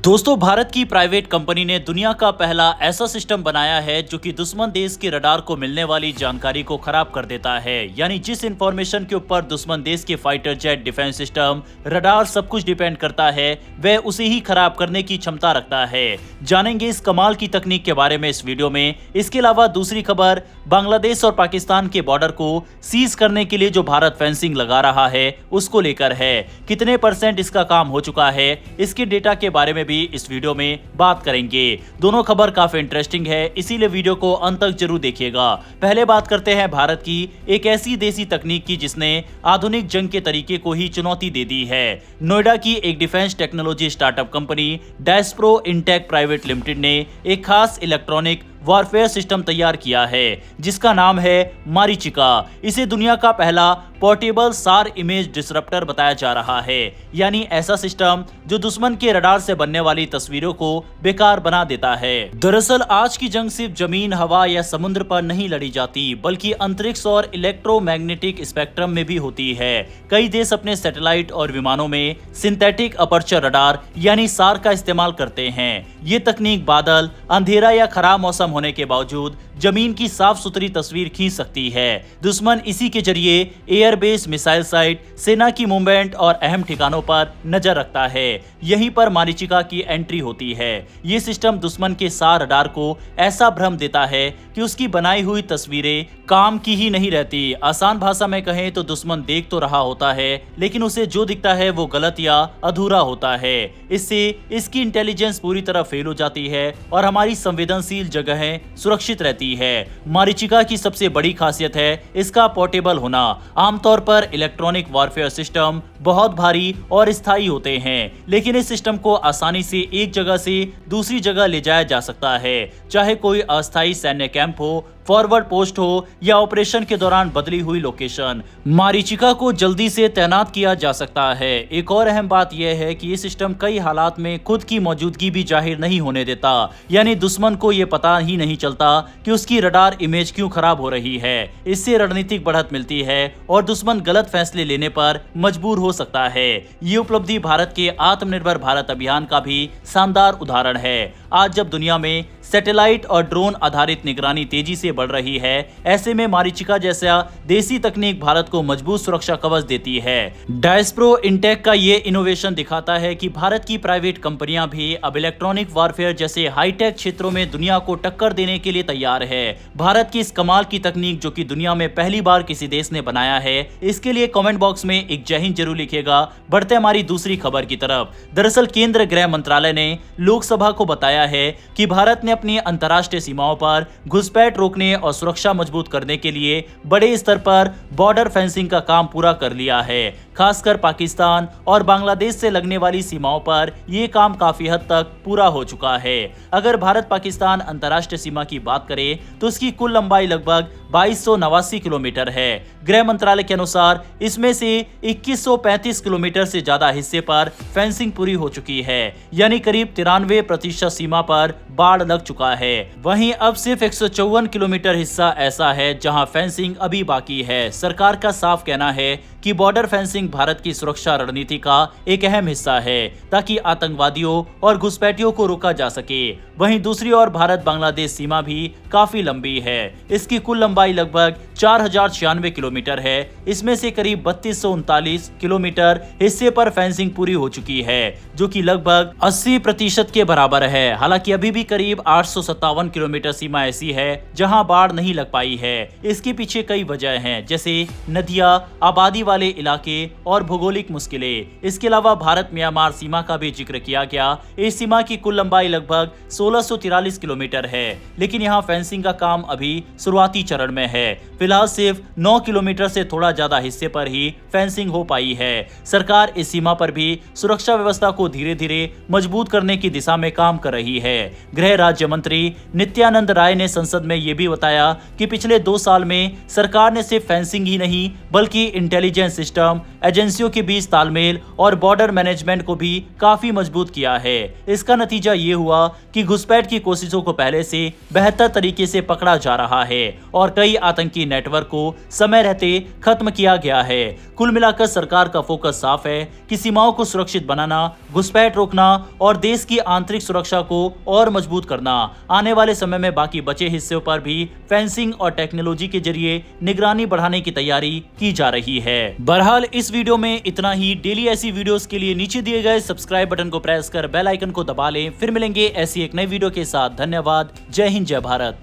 दोस्तों, भारत की private company ने दुनिया का पहला ऐसा सिस्टम बनाया है जो कि दुश्मन देश के रडार को मिलने वाली जानकारी को खराब कर देता है। यानी जिस इंफॉर्मेशन के ऊपर दुश्मन देश के fighter jet, defence system, radar सब कुछ डिपेंड करता है, वह उसे ही खराब करने की क्षमता रखता है। जानेंगे इस कमाल की तकनीक के बारे में इस वीडियो में। इसके अलावा दूसरी खबर, बांग्लादेश और पाकिस्तान के बॉर्डर को सीज करने के लिए जो भारत फेंसिंग लगा रहा है उसको लेकर है। कितने % इसका काम हो चुका है, इसके डेटा के बारे में भी इस वीडियो में बात करेंगे। दोनों खबर काफी इंटरेस्टिंग है, इसीलिए वीडियो को अंत तक जरूर देखिएगा। पहले बात करते हैं भारत की एक ऐसी देसी तकनीक की जिसने आधुनिक जंग के तरीके को ही चुनौती दे दी है। नोएडा की एक defence technology startup company Daspro Intech private limited ने एक खास इलेक्ट्रॉनिक वॉरफेयर सिस्टम तैयार किया है जिसका नाम है मारीचिका। इसे दुनिया का पहला पोर्टेबल सार इमेज डिसरप्टर बताया जा रहा है, यानी ऐसा सिस्टम जो दुश्मन के रडार से बनने वाली तस्वीरों को बेकार बना देता है। दरअसल आज की जंग सिर्फ जमीन, हवा या समुद्र पर नहीं लड़ी जाती, बल्कि अंतरिक्ष और इलेक्ट्रोमैग्नेटिक स्पेक्ट्रम में भी होती है। कई देश अपने सैटेलाइट और विमानों में सिंथेटिक अपर्चर रडार यानी सार का इस्तेमाल करते हैं। ये तकनीक बादल, अंधेरा या खराब मौसम होने के बावजूद जमीन की साफ सुथरी तस्वीर खींच सकती है। दुश्मन इसी के जरिए एयरबेस, मिसाइल साइट, सेना की मूवमेंट और अहम ठिकानों पर नजर रखता है। यहीं पर मारीचिका की एंट्री होती है। ये सिस्टम दुश्मन के सार रडार को ऐसा भ्रम देता है कि उसकी बनाई हुई तस्वीरें काम की ही नहीं रहती। आसान भाषा में कहें तो दुश्मन देख तो रहा होता है, लेकिन उसे जो दिखता है वो गलत या अधूरा होता है। इससे इसकी इंटेलिजेंस पूरी तरह फेल हो जाती है और हमारी संवेदनशील जगहें सुरक्षित रहती है। मारीचिका की सबसे बड़ी खासियत है इसका पोर्टेबल होना। आमतौर पर इलेक्ट्रॉनिक वॉरफेयर सिस्टम बहुत भारी और स्थायी होते हैं, लेकिन इस सिस्टम को आसानी से एक जगह से दूसरी जगह ले जाया जा सकता है, चाहे कोई अस्थायी सैन्य कैंप हो, फॉरवर्ड पोस्ट हो या ऑपरेशन के दौरान बदली हुई लोकेशन। मारीचिका को जल्दी से तैनात किया जा सकता है। एक और अहम बात यह है कि ये सिस्टम कई हालात में खुद की मौजूदगी भी जाहिर नहीं होने देता, यानी दुश्मन को यह पता ही नहीं चलता कि उसकी रडार इमेज क्यों खराब हो रही है। इससे रणनीतिक बढ़त मिलती है और दुश्मन गलत फैसले लेने पर मजबूर हो सकता है। ये उपलब्धि भारत के आत्मनिर्भर भारत अभियान का भी शानदार उदाहरण है। आज जब दुनिया में सैटेलाइट और ड्रोन आधारित निगरानी तेजी से बढ़ रही है, ऐसे में मारीचिका जैसा देसी तकनीक भारत को मजबूत सुरक्षा कवच देती है। डैस्प्रो इनटेक का ये इनोवेशन दिखाता है कि भारत की प्राइवेट कंपनियां भी अब इलेक्ट्रॉनिक वॉरफेयर जैसे हाईटेक क्षेत्रों में दुनिया को टक्कर देने के लिए तैयार है। भारत की इस कमाल की तकनीक जो कि दुनिया में पहली बार किसी देश ने बनाया है, इसके लिए कमेंट बॉक्स में एक जय हिंद जरूर लिखिएगा। बढ़ते हमारी दूसरी खबर की तरफ। दरअसल केंद्र गृह मंत्रालय ने लोकसभा को बताया है कि भारत ने अपनी अंतर्राष्ट्रीय सीमाओं पर घुसपैठ रोकने और सुरक्षा मजबूत करने के लिए बड़े स्तर पर बॉर्डर फेंसिंग का काम पूरा कर लिया है। खासकर पाकिस्तान और बांग्लादेश से लगने वाली सीमाओं पर यह काम काफी हद तक पूरा हो चुका है। अगर भारत पाकिस्तान अंतर्राष्ट्रीय सीमा की बात करें तो इसकी कुल लंबाई लगभग 2289 किलोमीटर है। गृह मंत्रालय के अनुसार इसमें से 2135 किलोमीटर से ज्यादा हिस्से पर फेंसिंग पूरी हो चुकी है, यानी करीब 93% सीमा पर बाढ़ लग चुका है। वहीं अब सिर्फ 154 किलोमीटर हिस्सा ऐसा है जहां फेंसिंग अभी बाकी है। सरकार का साफ कहना है कि बॉर्डर फेंसिंग भारत की सुरक्षा रणनीति का एक अहम हिस्सा है ताकि आतंकवादियों और घुसपैठियों को रोका जा सके। वहीं दूसरी ओर भारत बांग्लादेश सीमा भी काफी लंबी है। इसकी कुल लंबाई लगभग 4096 किलोमीटर है। इसमें से करीब 3239 किलोमीटर हिस्से पर फेंसिंग पूरी हो चुकी है, जो कि लगभग 80% के बराबर है। हालांकि अभी भी करीब 857 किलोमीटर सीमा ऐसी है जहां बाढ़ नहीं लग पाई है। इसके पीछे कई वजह हैं, जैसे नदियां, आबादी वाले इलाके और भौगोलिक मुश्किलें। इसके अलावा भारत म्यांमार सीमा का भी जिक्र किया गया। इस सीमा की कुल लंबाई लगभग 1643 किलोमीटर है, लेकिन यहाँ फेंसिंग का काम अभी शुरुआती चरण में है। फिलहाल सिर्फ 9 किलोमीटर से थोड़ा ज्यादा हिस्से पर ही फेंसिंग हो पाई है। सरकार इस सीमा पर भी सुरक्षा व्यवस्था को धीरे धीरे मजबूत करने की दिशा में काम कर रही है। गृह राज्य मंत्री नित्यानंद राय ने संसद में यह भी बताया कि पिछले 2 साल में सरकार ने सिर्फ फेंसिंग ही नहीं बल्कि इंटेलिजेंस इंटेलिजेंस सिस्टम, एजेंसियों के बीच तालमेल और बॉर्डर मैनेजमेंट को भी काफी मजबूत किया है। इसका नतीजा ये हुआ कि घुसपैठ की कोशिशों को पहले से बेहतर तरीके से पकड़ा जा रहा है और कई आतंकी नेटवर्क को समय रहते खत्म किया गया है। कुल मिलाकर सरकार का फोकस साफ है कि सीमाओं को सुरक्षित बनाना, घुसपैठ रोकना और देश की आंतरिक सुरक्षा को और मजबूत करना। आने वाले समय में बाकी बचे हिस्सों पर भी फेंसिंग और टेक्नोलॉजी के जरिए निगरानी बढ़ाने की तैयारी की जा रही है। बहरहाल इस वीडियो में इतना ही। डेली ऐसी वीडियोस के लिए नीचे दिए गए सब्सक्राइब बटन को प्रेस कर बेल आइकन को दबा लें। फिर मिलेंगे ऐसी एक नई वीडियो के साथ। धन्यवाद। जय हिंद, जय भारत।